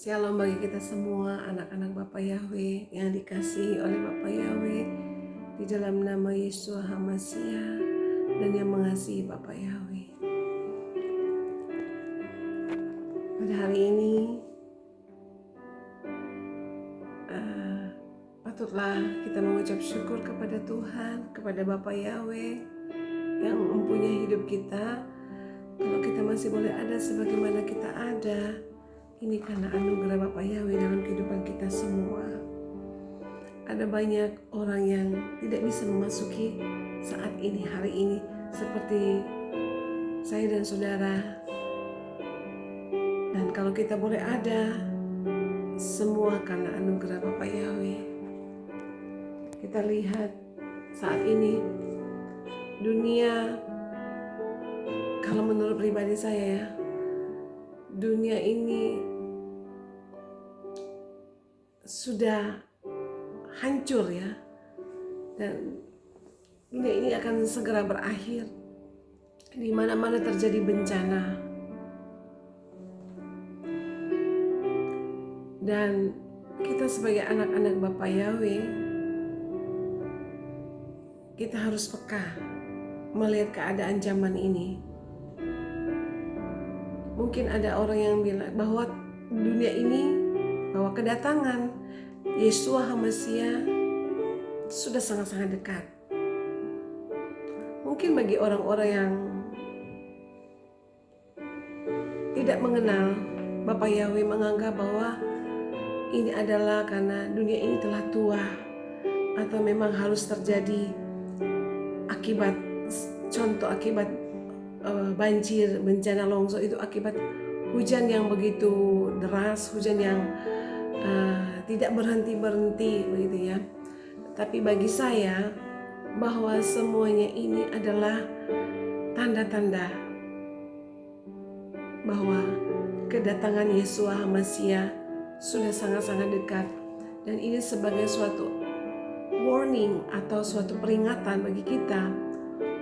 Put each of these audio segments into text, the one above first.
Shalom bagi kita semua anak-anak Bapa Yahweh yang dikasihi oleh Bapa Yahweh di dalam nama Yesus HaMasiah dan yang mengasihi Bapa Yahweh. Pada hari ini patutlah kita mengucap syukur kepada Tuhan, kepada Bapa Yahweh yang mempunyai hidup kita. Kalau kita masih boleh ada sebagaimana kita ada, ini karena anugerah Bapa Yahweh dalam kehidupan kita semua. Ada banyak orang yang tidak bisa memasuki saat ini, hari ini, seperti saya dan saudara. Dan kalau kita boleh ada, semua karena anugerah Bapa Yahweh. Kita lihat saat ini dunia, kalau menurut pribadi saya ya, dunia ini sudah hancur ya, dan dunia ini akan segera berakhir. Di mana-mana terjadi bencana, dan kita sebagai anak-anak Bapa Yahweh, kita harus peka melihat keadaan zaman ini. Mungkin ada orang yang bilang bahwa dunia ini, bahwa kedatangan Yesus HaMasiah sudah sangat-sangat dekat. Mungkin bagi orang-orang yang tidak mengenal Bapa Yahweh menganggap bahwa ini adalah karena dunia ini telah tua, atau memang harus terjadi akibat banjir, bencana longsor itu akibat hujan yang begitu deras, hujan yang tidak berhenti-berhenti begitu ya. Tapi bagi saya bahwa semuanya ini adalah tanda-tanda bahwa kedatangan Yesus HaMasiah sudah sangat-sangat dekat, dan ini sebagai suatu warning atau suatu peringatan bagi kita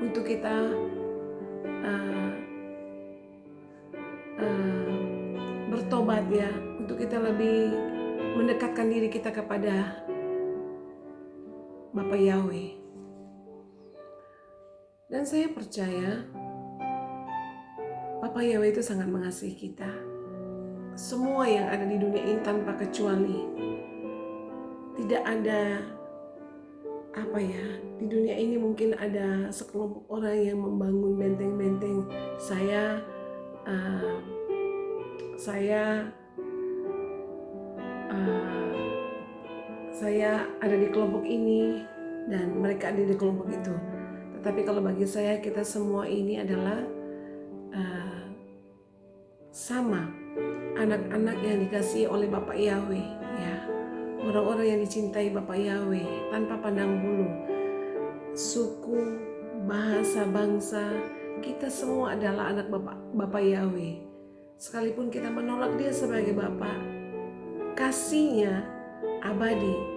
untuk kita bertobat ya, untuk kita lebih mendekatkan diri kita kepada Bapa Yahweh. Dan saya percaya Bapa Yahweh itu sangat mengasihi kita. Semua yang ada di dunia ini tanpa kecuali. Tidak ada di dunia ini mungkin ada sekelompok orang yang membangun benteng-benteng. Saya ada di kelompok ini dan mereka ada di kelompok itu. Tetapi kalau bagi saya, kita semua ini adalah sama, anak-anak yang dikasihi oleh Bapa Yahweh ya. Orang-orang yang dicintai Bapa Yahweh tanpa pandang bulu, suku, bahasa, bangsa. Kita semua adalah anak Bapa Yahweh. Sekalipun kita menolak Dia sebagai Bapa, kasih-Nya abadi.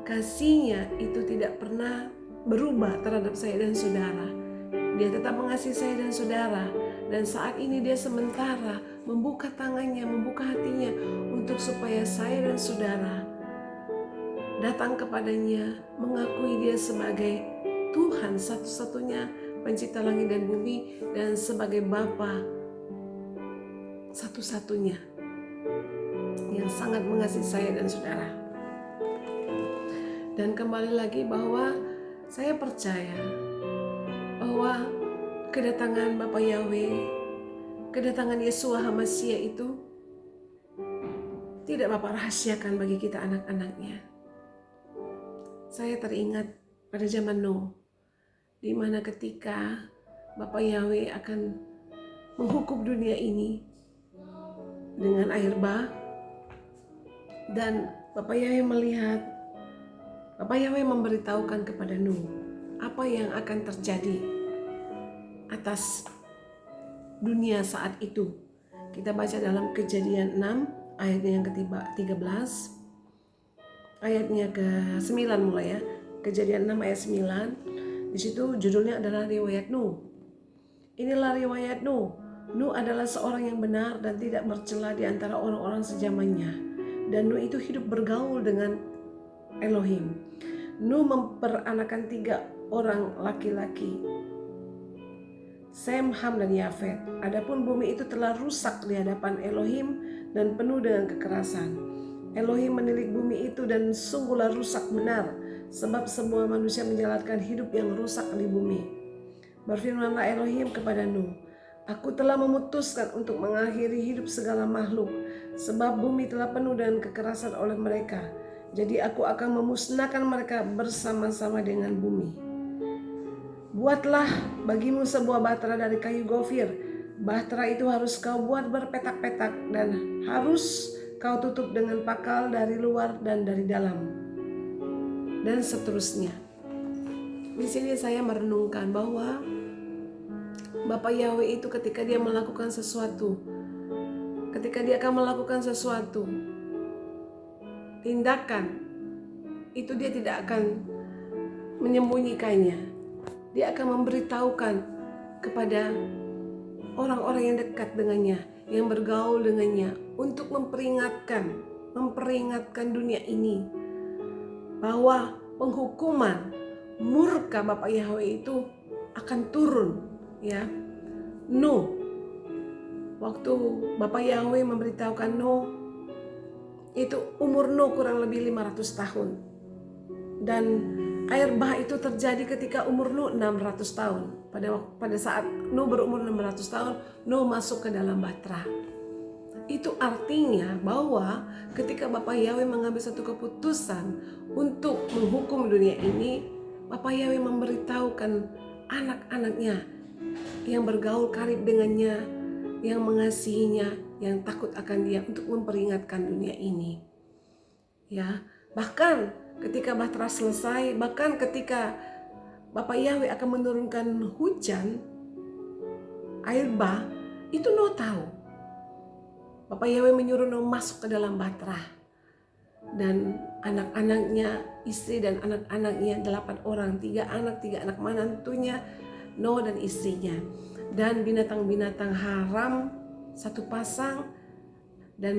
Kasih-Nya itu tidak pernah berubah terhadap saya dan saudara. Dia tetap mengasihi saya dan saudara. Dan saat ini Dia sementara membuka tangannya, membuka hatinya untuk supaya saya dan saudara datang kepadanya, mengakui Dia sebagai Tuhan satu-satunya pencipta langit dan bumi, dan sebagai Bapa satu-satunya yang sangat mengasihi saya dan saudara. Dan kembali lagi bahwa saya percaya bahwa kedatangan Bapa Yahweh, kedatangan Yesus HaMasiah itu tidak Bapa rahasiakan bagi kita anak-anaknya. Saya teringat pada zaman Nuh, di mana ketika Bapa Yahweh akan menghukum dunia ini dengan air bah, dan Bapa Yahweh melihat, Bapa Yahweh memberitahukan kepada Nuh apa yang akan terjadi atas dunia saat itu. Kita baca dalam Kejadian 6 ayatnya yang ke-13, ayatnya ke-9 mulai ya. Kejadian 6 ayat 9. Di situ judulnya adalah riwayat Nuh. Inilah riwayat Nuh, Nuh adalah seorang yang benar dan tidak bercela di antara orang-orang sezamannya. Dan Nuh itu hidup bergaul dengan Elohim. Nuh memperanakan 3 orang laki-laki, Sem, Ham, dan Yafet. Adapun bumi itu telah rusak di hadapan Elohim dan penuh dengan kekerasan. Elohim menilik bumi itu dan sungguhlah rusak benar, sebab semua manusia menjalankan hidup yang rusak di bumi. Berfirmanlah Elohim kepada Nuh, Aku telah memutuskan untuk mengakhiri hidup segala makhluk, sebab bumi telah penuh dengan kekerasan oleh mereka. Jadi aku akan memusnahkan mereka bersama-sama dengan bumi. Buatlah bagimu sebuah bahtera dari kayu gofir. Bahtera itu harus kau buat berpetak-petak dan harus kau tutup dengan pakal dari luar dan dari dalam. Dan seterusnya. Di sini saya merenungkan bahwa Bapak Yahweh itu ketika dia melakukan sesuatu, ketika dia akan melakukan sesuatu tindakan, itu dia tidak akan menyembunyikannya. Dia akan memberitahukan kepada orang-orang yang dekat dengannya, yang bergaul dengannya, untuk memperingatkan dunia ini bahwa penghukuman murka Bapak Yahweh itu akan turun. Ya, Nuh, waktu Bapak Yahweh memberitahukan Nuh, itu umur Nuh kurang lebih 500 tahun. Dan air bah itu terjadi ketika umur Nuh 600 tahun. Pada saat Nuh berumur 600 tahun, Nuh masuk ke dalam bahtera. Itu artinya bahwa ketika Bapak Yahweh mengambil satu keputusan untuk menghukum dunia ini, Bapak Yahweh memberitahukan anak-anaknya yang bergaul karib dengannya, yang mengasihinya, yang takut akan dia, untuk memperingatkan dunia ini. Ya, bahkan ketika bahtera selesai, bahkan ketika Bapak Yahweh akan menurunkan hujan, air bah, itu Nuh tahu. Bapak Yahweh menyuruh Nuh masuk ke dalam bahtera. Dan anak-anaknya, istri dan anak-anaknya 8 orang, 3 anak, 3 anak menantunya, Nuh dan istrinya, dan binatang-binatang haram 1 pasang, dan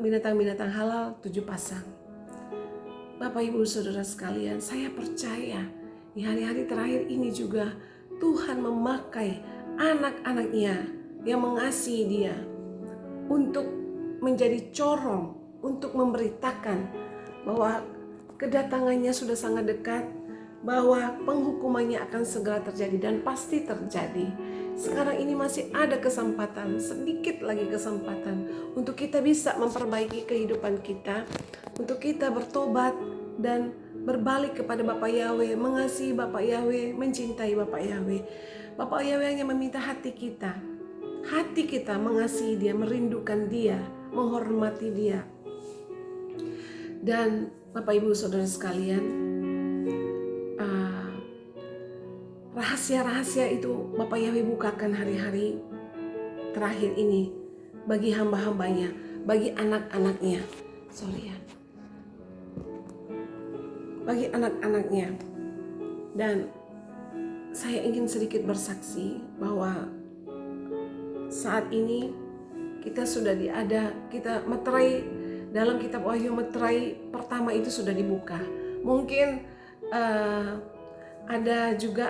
binatang-binatang halal 7 pasang. Bapak Ibu Saudara sekalian, saya percaya di hari-hari terakhir ini juga Tuhan memakai anak-anaknya yang mengasihi dia untuk menjadi corong, untuk memberitakan bahwa kedatangannya sudah sangat dekat, bahwa penghukumannya akan segera terjadi dan pasti terjadi. Sekarang ini masih ada kesempatan, sedikit lagi kesempatan untuk kita bisa memperbaiki kehidupan kita, untuk kita bertobat dan berbalik kepada Bapak Yahweh, mengasihi Bapak Yahweh, mencintai Bapak Yahweh. Bapak Yahweh hanya meminta hati kita mengasihi dia, merindukan dia, menghormati dia. Dan Bapak Ibu Saudara sekalian, rahasia-rahasia itu Bapak Yahweh bukakan hari-hari terakhir ini bagi hamba-hambanya, bagi anak-anaknya. Bagi anak-anaknya. Dan saya ingin sedikit bersaksi bahwa saat ini kita sudah kita meterai dalam kitab Wahyu, meterai pertama itu sudah dibuka. Mungkin ada juga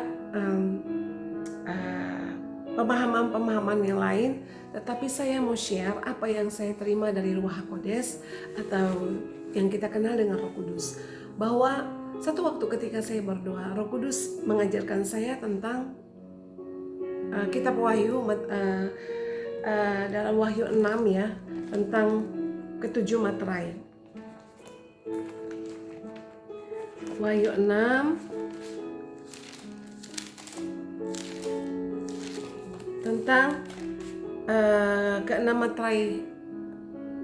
pemahaman-pemahaman yang lain, tetapi saya mau share apa yang saya terima dari Ruach HaKodes atau yang kita kenal dengan Roh Kudus. Bahwa satu waktu ketika saya berdoa, Roh Kudus mengajarkan saya tentang kitab Wahyu, dalam Wahyu 6 ya, tentang ke-7 materai. Wahyu 6 tentang ke-6 materai.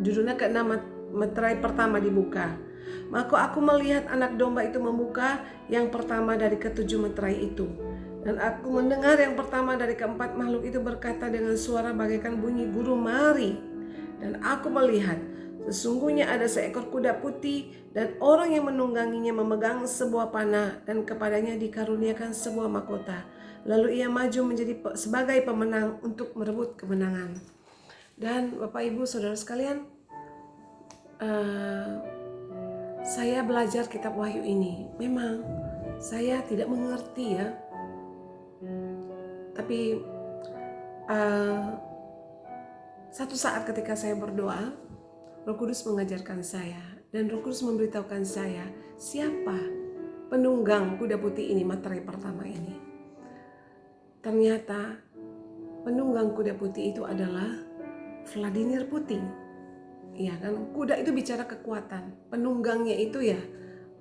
Judulnya ke-6 materai pertama dibuka. Maka aku melihat anak domba itu membuka yang pertama dari ke-7 materai itu. Dan aku mendengar yang pertama dari ke-4 makhluk itu berkata dengan suara bagaikan bunyi guru mari. Dan aku melihat sesungguhnya ada seekor kuda putih, dan orang yang menungganginya memegang sebuah panah, dan kepadanya dikaruniakan sebuah mahkota. Lalu ia maju menjadi sebagai pemenang untuk merebut kemenangan. Dan Bapak Ibu Saudara sekalian, saya belajar kitab Wahyu ini. Memang saya tidak mengerti ya, tapi satu saat ketika saya berdoa, Roh Kudus mengajarkan saya, dan Roh Kudus memberitahukan saya siapa penunggang kuda putih ini, materai pertama ini. Ternyata penunggang kuda putih itu adalah Vladimir Putin. Ya kan, kuda itu bicara kekuatan, penunggangnya itu ya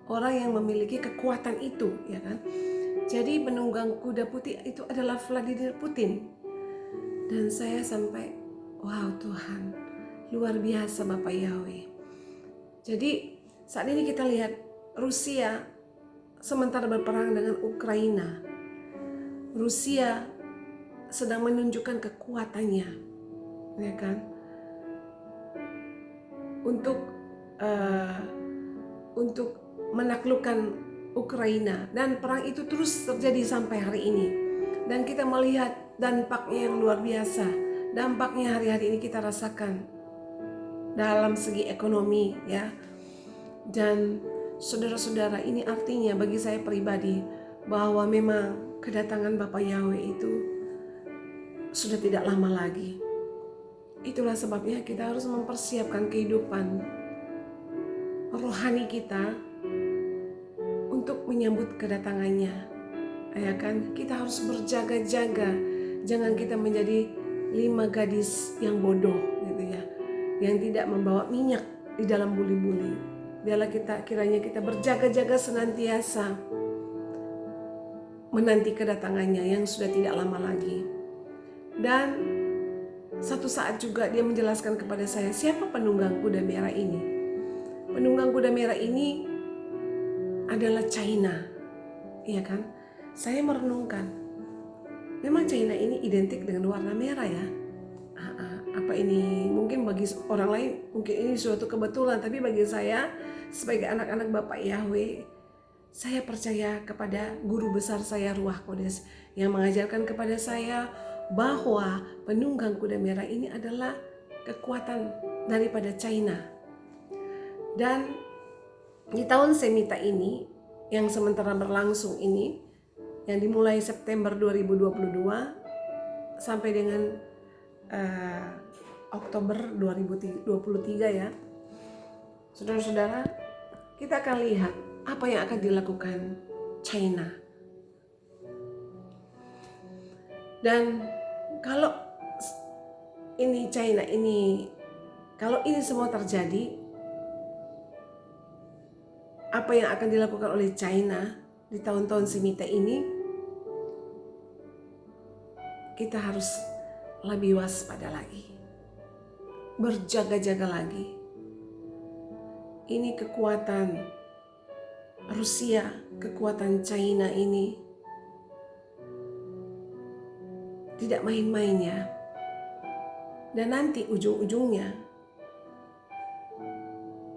orang yang memiliki kekuatan itu, ya kan. Jadi penunggang kuda putih itu adalah Vladimir Putin. Dan saya sampai, wow Tuhan, luar biasa Bapak Yahweh. Jadi saat ini kita lihat Rusia sementara berperang dengan Ukraina. Rusia sedang menunjukkan kekuatannya, ya kan, untuk menaklukkan Ukraina, dan perang itu terus terjadi sampai hari ini. Dan kita melihat dampaknya yang luar biasa. Dampaknya hari-hari ini kita rasakan dalam segi ekonomi ya. Dan saudara-saudara, ini artinya bagi saya pribadi bahwa memang kedatangan Bapa Yahweh itu sudah tidak lama lagi. Itulah sebabnya kita harus mempersiapkan kehidupan rohani kita untuk menyambut kedatangannya. Ya kan, kita harus berjaga-jaga. Jangan kita menjadi 5 gadis yang bodoh gitu ya, yang tidak membawa minyak di dalam buli-buli. Biarlah kiranya kita berjaga-jaga senantiasa menanti kedatangannya yang sudah tidak lama lagi. Dan satu saat juga dia menjelaskan kepada saya siapa penunggang kuda merah ini. Penunggang kuda merah ini adalah China, iya kan? Saya merenungkan, memang China ini identik dengan warna merah ya. Apa ini mungkin bagi orang lain mungkin ini suatu kebetulan, tapi bagi saya sebagai anak-anak Bapak Yahweh, saya percaya kepada guru besar saya Ruach Kodes yang mengajarkan kepada saya bahwa penunggang kuda merah ini adalah kekuatan daripada China. Dan di tahun Semita ini yang sementara berlangsung ini, yang dimulai September 2022 sampai dengan Oktober 2023 ya, saudara-saudara, kita akan lihat apa yang akan dilakukan China. Dan kalau ini China ini, kalau ini semua terjadi, apa yang akan dilakukan oleh China di tahun-tahun Semita ini, kita harus lebih waspada lagi, berjaga-jaga lagi. Ini kekuatan Rusia, kekuatan China ini tidak main-main ya. Dan nanti ujung-ujungnya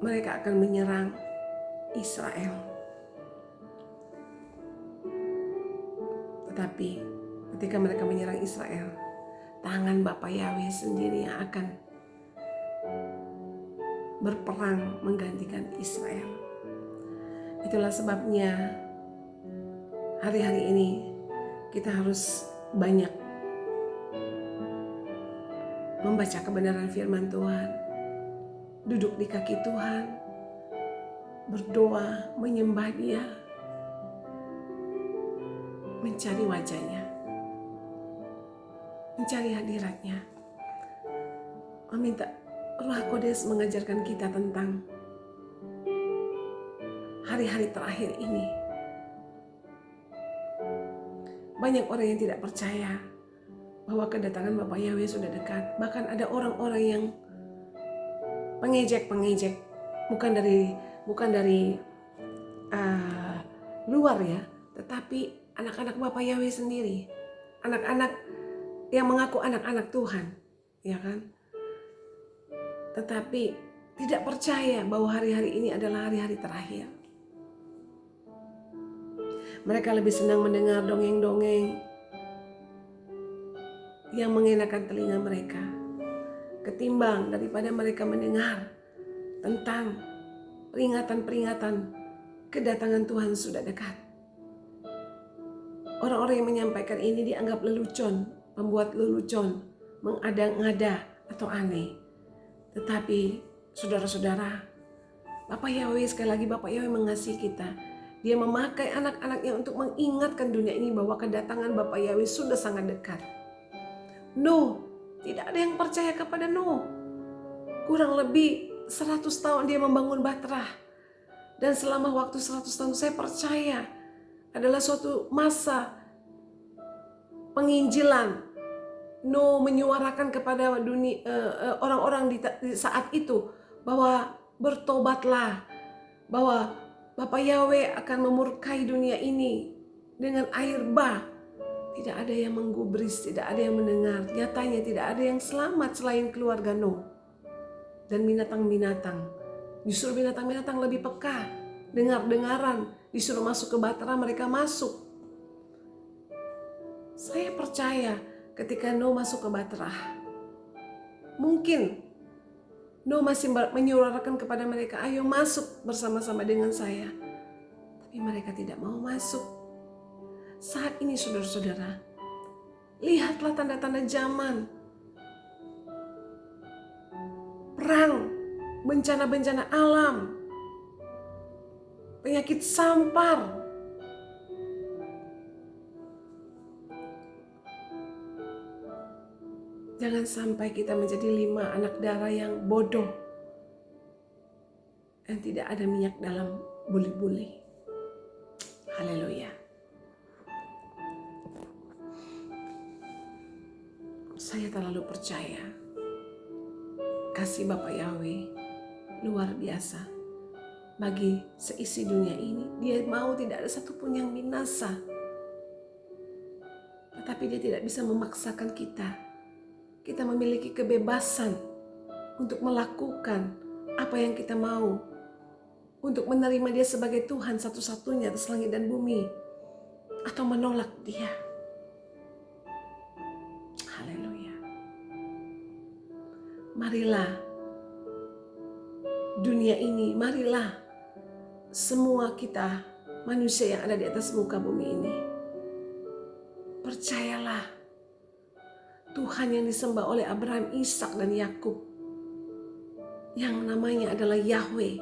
mereka akan menyerang Israel. Tetapi ketika mereka menyerang Israel, tangan Bapa Yahweh sendiri yang akan berperang menggantikan Israel. Itulah sebabnya hari-hari ini kita harus banyak membaca kebenaran firman Tuhan, duduk di kaki Tuhan, berdoa, menyembah Dia, mencari wajahnya, mencari hadiratnya, meminta Ruach Kodes mengajarkan kita tentang hari-hari terakhir ini. Banyak orang yang tidak percaya bahwa kedatangan Bapa Yahweh sudah dekat. Bahkan ada orang-orang yang pengejek, bukan dari luar ya, tetapi anak-anak Bapa Yahweh sendiri, anak-anak yang mengaku anak-anak Tuhan, ya kan? Tetapi tidak percaya bahwa hari-hari ini adalah hari-hari terakhir. Mereka lebih senang mendengar dongeng-dongeng, yang mengenakan telinga mereka, ketimbang daripada mereka mendengar tentang peringatan-peringatan kedatangan Tuhan sudah dekat. Orang-orang yang menyampaikan ini dianggap lelucon, pembuat lelucon, mengada-ngada atau aneh. Tetapi saudara-saudara, Bapak Yahweh, sekali lagi Bapak Yahweh mengasihi kita. Dia memakai anak-anaknya untuk mengingatkan dunia ini bahwa kedatangan Bapak Yahweh sudah sangat dekat. Nuh, tidak ada yang percaya kepada Nuh. Kurang lebih 100 tahun dia membangun Batrah. Dan selama waktu 100 tahun saya percaya adalah suatu masa penginjilan. Nuh menyuarakan kepada dunia, orang-orang di saat itu bahwa bertobatlah, bahwa Bapak Yahweh akan memurkai dunia ini dengan air bah. Tidak ada yang menggubris, tidak ada yang mendengar. Nyatanya tidak ada yang selamat selain keluarga Nuh dan binatang-binatang. Justru binatang-binatang lebih peka, dengar-dengaran, disuruh masuk ke Batrah mereka masuk. Saya percaya ketika Nuh masuk ke Batrah, mungkin Nuh masih menyuarakan kepada mereka, ayo masuk bersama-sama dengan saya. Tapi mereka tidak mau masuk. Saat ini saudara-saudara, lihatlah tanda-tanda zaman. Perang, bencana-bencana alam, penyakit sampar. Jangan sampai kita menjadi 5 anak darah yang bodoh dan tidak ada minyak dalam buli-buli. Haleluya. Saya terlalu percaya kasih Bapak Yahweh luar biasa bagi seisi dunia ini. Dia mau tidak ada satupun yang binasa, tetapi dia tidak bisa memaksakan kita. Kita memiliki kebebasan untuk melakukan apa yang kita mau, untuk menerima dia sebagai Tuhan satu-satunya atas langit dan bumi, atau menolak dia. Haleluya. Marilah dunia ini, marilah semua kita manusia yang ada di atas muka bumi ini, percayalah Tuhan yang disembah oleh Abraham, Ishak, dan Yakub, yang namanya adalah Yahweh.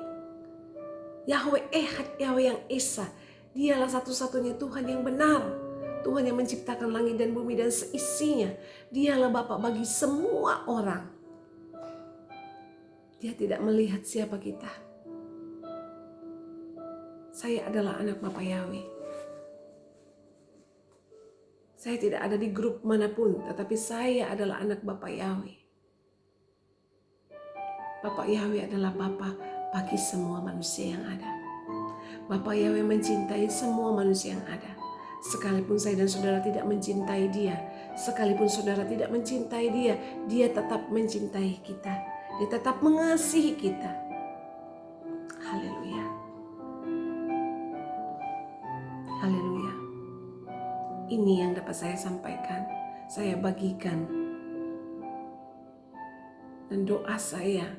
Yahweh Ehad, Yahweh yang Esa. Dialah satu-satunya Tuhan yang benar. Tuhan yang menciptakan langit dan bumi dan seisinya. Dialah Bapa bagi semua orang. Dia tidak melihat siapa kita. Saya adalah anak Bapak Yahweh. Saya tidak ada di grup manapun, tetapi saya adalah anak Bapak Yahweh. Bapak Yahweh adalah Bapa bagi semua manusia yang ada. Bapak Yahweh mencintai semua manusia yang ada. Sekalipun saya dan saudara tidak mencintai dia, sekalipun saudara tidak mencintai dia, dia tetap mencintai kita. Dia tetap mengasihi kita. Haleluya. Haleluya. Ini yang dapat saya sampaikan, saya bagikan. Dan doa saya,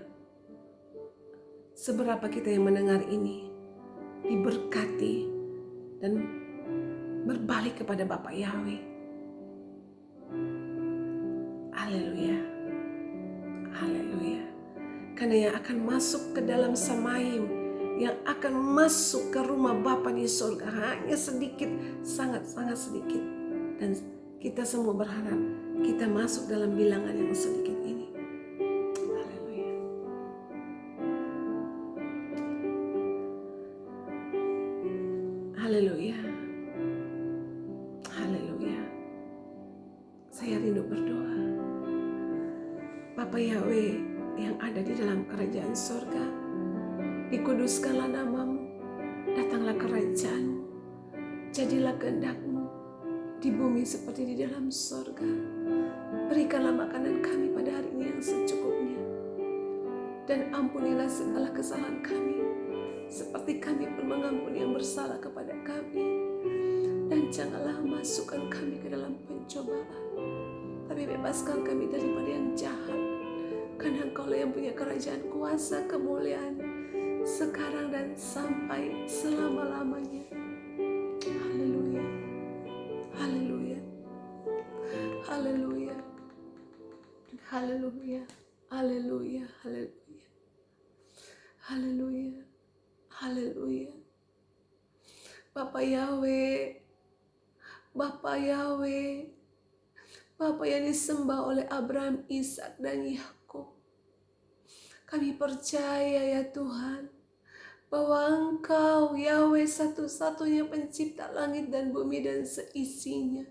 seberapa kita yang mendengar ini diberkati dan berbalik kepada Bapak Yahweh. Haleluya. Haleluya. Karena yang akan masuk ke dalam Samaim, yang akan masuk ke rumah Bapa di surga hanya sedikit, sangat-sangat sedikit. Dan kita semua berharap kita masuk dalam bilangan yang sedikit ini. Haleluya. Haleluya. Haleluya. Saya rindu berdoa. Bapa Yahweh yang ada di dalam kerajaan surga, dikuduskanlah namamu, datanglah kerajaan-mu, jadilah kehendak-mu di bumi seperti di dalam surga. Berikanlah makanan kami pada hari ini yang secukupnya, dan ampunilah segala kesalahan kami, seperti kami pun mengampuni yang bersalah kepada kami. Dan janganlah masukkan kami ke dalam pencobaan, tapi bebaskan kami daripada yang jahat. Karena Engkaulah yang punya kerajaan, kuasa, kemuliaan sekarang dan sampai selama-lamanya. Haleluya, haleluya, haleluya, haleluya, haleluya, haleluya, haleluya, haleluya. Bapa Yahweh, Bapa Yahweh, Bapa yang disembah oleh Abraham, Ishak dan Yakub. Kami percaya ya Tuhan, bahwa Engkau Yahweh satu-satunya pencipta langit dan bumi dan seisinya.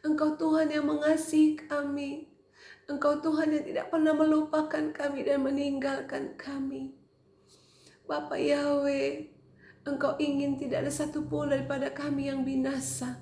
Engkau Tuhan yang mengasihi kami. Engkau Tuhan yang tidak pernah melupakan kami dan meninggalkan kami. Bapa Yahweh, Engkau ingin tidak ada satupun daripada kami yang binasa.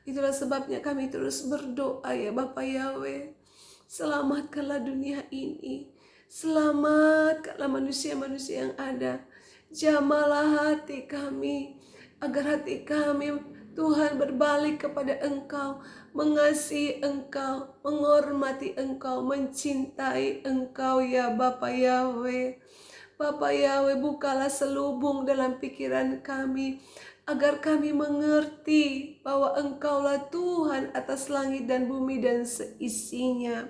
Itulah sebabnya kami terus berdoa ya Bapa Yahweh. Selamatkanlah dunia ini. Selamatkanlah manusia-manusia yang ada. Jamalah hati kami, agar hati kami Tuhan berbalik kepada Engkau, mengasihi Engkau, menghormati Engkau, mencintai Engkau ya Bapa Yahweh. Bapa Yahweh, bukalah selubung dalam pikiran kami, agar kami mengerti bahwa Engkaulah Tuhan atas langit dan bumi dan seisinya.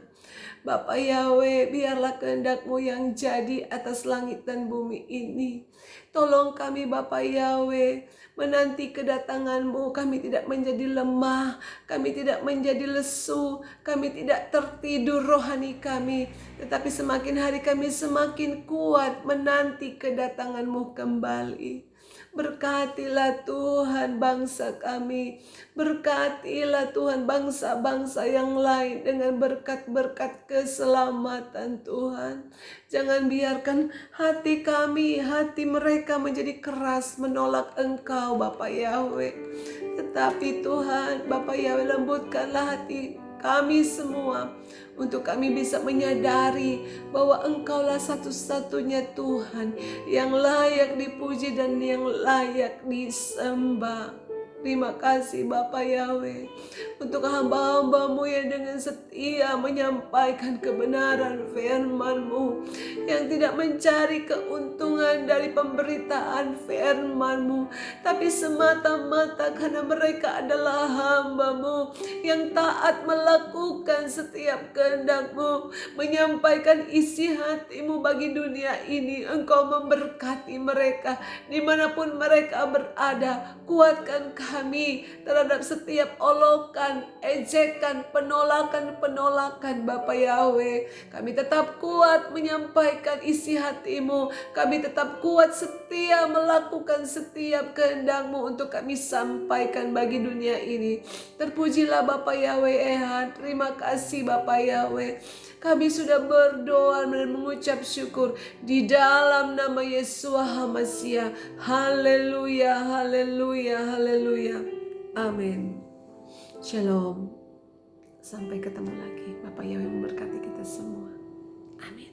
Bapa Yahweh, biarlah kehendak-Mu yang jadi atas langit dan bumi ini. Tolong kami Bapa Yahweh, menanti kedatangan-Mu. Kami tidak menjadi lemah, kami tidak menjadi lesu, kami tidak tertidur rohani kami. Tetapi semakin hari kami semakin kuat menanti kedatangan-Mu kembali. Berkatilah Tuhan bangsa kami. Berkatilah Tuhan bangsa-bangsa yang lain dengan berkat-berkat keselamatan Tuhan. Jangan biarkan hati kami, hati mereka menjadi keras menolak Engkau Bapa Yahweh. Tetapi Tuhan, Bapa Yahweh, lembutkanlah hati kami semua, untuk kami bisa menyadari bahwa Engkaulah satu-satunya Tuhan yang layak dipuji dan yang layak disembah. Terima kasih Bapa Yahweh, untuk hamba-hamba-Mu yang dengan setia menyampaikan kebenaran firman-Mu, yang tidak mencari keuntungan dari pemberitaan firman-Mu, tapi semata-mata karena mereka adalah hamba-Mu yang taat melakukan setiap kehendak-Mu, menyampaikan isi hati-Mu bagi dunia ini. Engkau memberkati mereka dimanapun mereka berada. Kuatkan kami terhadap setiap olokan, ejekan, penolakan Bapa Yahweh. Kami tetap kuat menyampaikan isi hati-Mu. Kami tetap kuat setia melakukan setiap kehendak-Mu untuk kami sampaikan bagi dunia ini. Terpujilah Bapa Yahweh Ehan. Terima kasih Bapa Yahweh. Kami sudah berdoa dan mengucap syukur di dalam nama Yesus HaMasiah. Haleluya, haleluya, haleluya. Amin. Shalom. Sampai ketemu lagi. Bapak Yahweh memberkati kita semua. Amin.